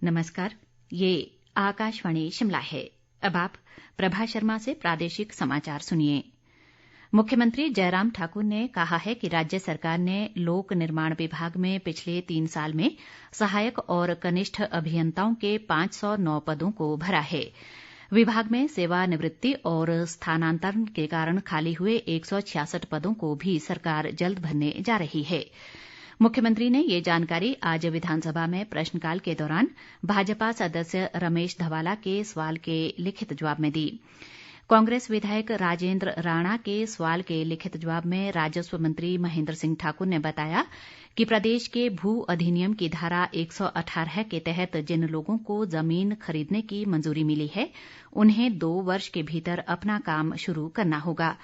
नमस्कार, ये आकाशवाणी शिमला है। अब आप प्रभा शर्मा से प्रादेशिक समाचार सुनिए। मुख्यमंत्री जयराम ठाकुर ने कहा है कि राज्य सरकार ने लोक निर्माण विभाग में पिछले 3 साल में सहायक और कनिष्ठ अभियंताओं के 509 पदों को भरा है। विभाग में सेवानिवृत्ति और स्थानांतरण के कारण खाली हुए 166 पदों को भी सरकार जल्द भरने जा रही है। मुख्यमंत्री ने ये जानकारी आज विधानसभा में प्रश्नकाल के दौरान भाजपा सदस्य रमेश धवाला के सवाल के लिखित जवाब में दी। कांग्रेस विधायक राजेंद्र राणा के सवाल के लिखित जवाब में राजस्व मंत्री महेंद्र सिंह ठाकुर ने बताया कि प्रदेश के भू अधिनियम की धारा 118 के तहत जिन लोगों को जमीन खरीदने की मंजूरी मिली है, उन्हें 2 वर्ष के भीतर अपना काम शुरू करना होगा।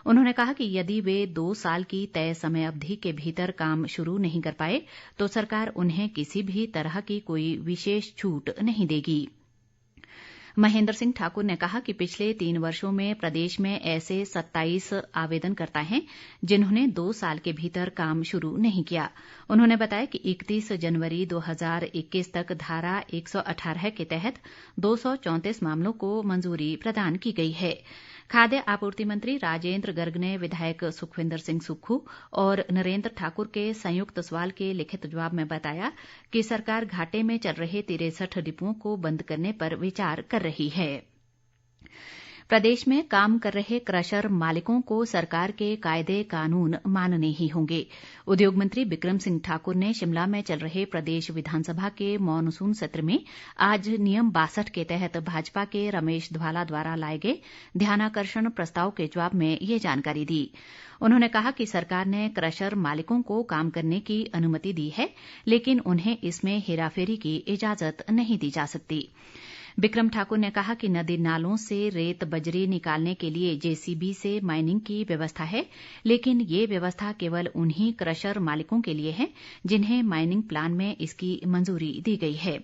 उन्होंने कहा कि यदि वे 2 साल की तय समय अवधि के भीतर काम शुरू नहीं कर पाए तो सरकार उन्हें किसी भी तरह की कोई विशेष छूट नहीं देगी। महेंद्र सिंह ठाकुर ने कहा कि पिछले 3 वर्षों में प्रदेश में ऐसे 27 आवेदनकर्ता हैं जिन्होंने 2 साल के भीतर काम शुरू नहीं किया। उन्होंने बताया कि 31 जनवरी 2021 तक धारा 118 के तहत 234 मामलों को मंजूरी प्रदान की गई है। खाद्य आपूर्ति मंत्री राजेंद्र गर्ग ने विधायक सुखविंदर सिंह सुक्खू और नरेंद्र ठाकुर के संयुक्त सवाल के लिखित जवाब में बताया कि सरकार घाटे में चल रहे 63 डिपुओं को बंद करने पर विचार कर रही है। प्रदेश में काम कर रहे क्रशर मालिकों को सरकार के कायदे कानून मानने ही होंगे। उद्योग मंत्री बिक्रम सिंह ठाकुर ने शिमला में चल रहे प्रदेश विधानसभा के मॉनसून सत्र में आज नियम 62 के तहत भाजपा के रमेश धवाला द्वारा लाए गए ध्यानाकर्षण प्रस्ताव के जवाब में ये जानकारी दी। उन्होंने कहा कि सरकार ने क्रशर मालिकों को काम करने की अनुमति दी है, लेकिन उन्हें इसमें हेराफेरी की इजाजत नहीं दी जा सकती। बिक्रम ठाकुर ने कहा कि नदी नालों से रेत बजरी निकालने के लिए जेसीबी से माइनिंग की व्यवस्था है, लेकिन ये व्यवस्था केवल उन्हीं क्रशर मालिकों के लिए है जिन्हें माइनिंग प्लान में इसकी मंजूरी दी गई है।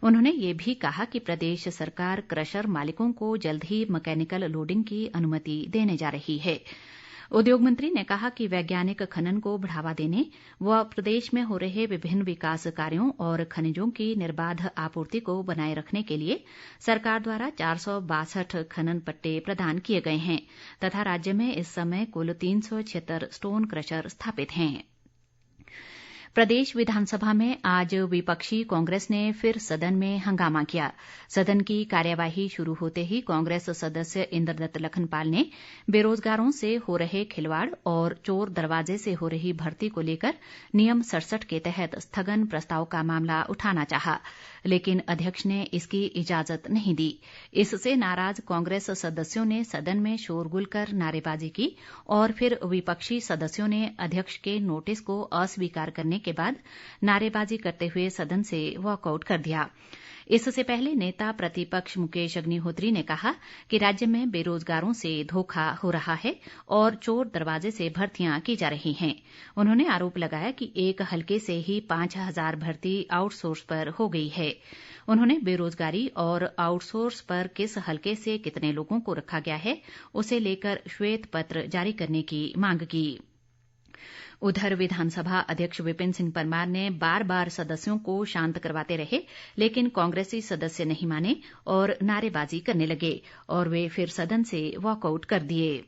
उन्होंने ये भी कहा कि प्रदेश सरकार क्रशर मालिकों को जल्द ही मैकेनिकल लोडिंग की अनुमति देने जा रही है। उद्योग मंत्री ने कहा कि वैज्ञानिक खनन को बढ़ावा देने व प्रदेश में हो रहे विभिन्न विकास कार्यों और खनिजों की निर्बाध आपूर्ति को बनाए रखने के लिए सरकार द्वारा 462 खनन पट्टे प्रदान किए गए हैं तथा राज्य में इस समय कुल 376 स्टोन क्रशर स्थापित हैं। प्रदेश विधानसभा में आज विपक्षी कांग्रेस ने फिर सदन में हंगामा किया। सदन की कार्यवाही शुरू होते ही कांग्रेस सदस्य इंद्रदत्त लखनपाल ने बेरोजगारों से हो रहे खिलवाड़ और चोर दरवाजे से हो रही भर्ती को लेकर नियम 67 के तहत स्थगन प्रस्ताव का मामला उठाना चाहा, लेकिन अध्यक्ष ने इसकी इजाजत नहीं दी। इससे नाराज कांग्रेस सदस्यों ने सदन में शोरगुल कर नारेबाजी की और फिर विपक्षी सदस्यों ने अध्यक्ष के नोटिस को अस्वीकार करने के बाद नारेबाजी करते हुए सदन से वॉकआउट कर दिया। इससे पहले नेता प्रतिपक्ष मुकेश अग्निहोत्री ने कहा कि राज्य में बेरोजगारों से धोखा हो रहा है और चोर दरवाजे से भर्तियां की जा रही हैं। उन्होंने आरोप लगाया कि एक हलके से ही 5000 भर्ती आउटसोर्स पर हो गई है। उन्होंने बेरोजगारी और आउटसोर्स पर किस हलके से कितने लोगों को रखा गया है, उसे लेकर श्वेत पत्र जारी करने की मांग की। उधर विधानसभा अध्यक्ष विपिन सिंह परमार ने बार बार सदस्यों को शांत करवाते रहे, लेकिन कांग्रेसी सदस्य नहीं माने और नारेबाजी करने लगे और वे फिर सदन से वॉकआउट कर दिए।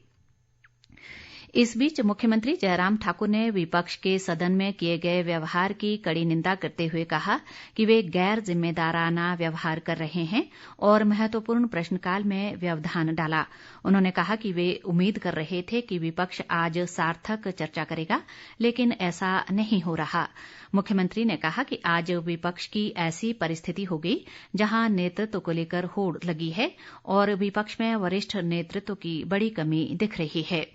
इस बीच मुख्यमंत्री जयराम ठाकुर ने विपक्ष के सदन में किए गए व्यवहार की कड़ी निंदा करते हुए कहा कि वे गैर जिम्मेदाराना व्यवहार कर रहे हैं और महत्वपूर्ण प्रश्नकाल में व्यवधान डाला। उन्होंने कहा कि वे उम्मीद कर रहे थे कि विपक्ष आज सार्थक चर्चा करेगा, लेकिन ऐसा नहीं हो रहा। मुख्यमंत्री ने कहा कि आज विपक्ष की ऐसी परिस्थिति हो गई जहां नेतृत्व को लेकर होड़ लगी है और विपक्ष में वरिष्ठ नेतृत्व की बड़ी कमी दिख रही है।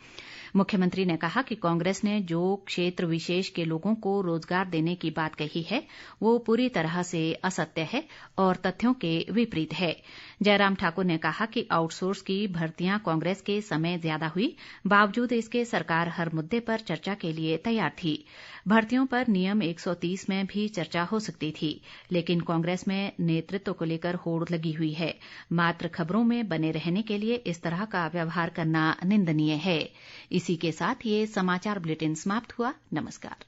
मुख्यमंत्री ने कहा कि कांग्रेस ने जो क्षेत्र विशेष के लोगों को रोजगार देने की बात कही है वो पूरी तरह से असत्य है और तथ्यों के विपरीत है। जयराम ठाकुर ने कहा कि आउटसोर्स की भर्तियां कांग्रेस के समय ज्यादा हुई, बावजूद इसके सरकार हर मुद्दे पर चर्चा के लिए तैयार थी। भर्तियों पर नियम 130 में भी चर्चा हो सकती थी, लेकिन कांग्रेस में नेतृत्व को लेकर होड़ लगी हुई है। मात्र खबरों में बने रहने के लिए इस तरह का व्यवहार करना निंदनीय है। इसी के साथ ये समाचार बुलेटिन समाप्त हुआ। नमस्कार।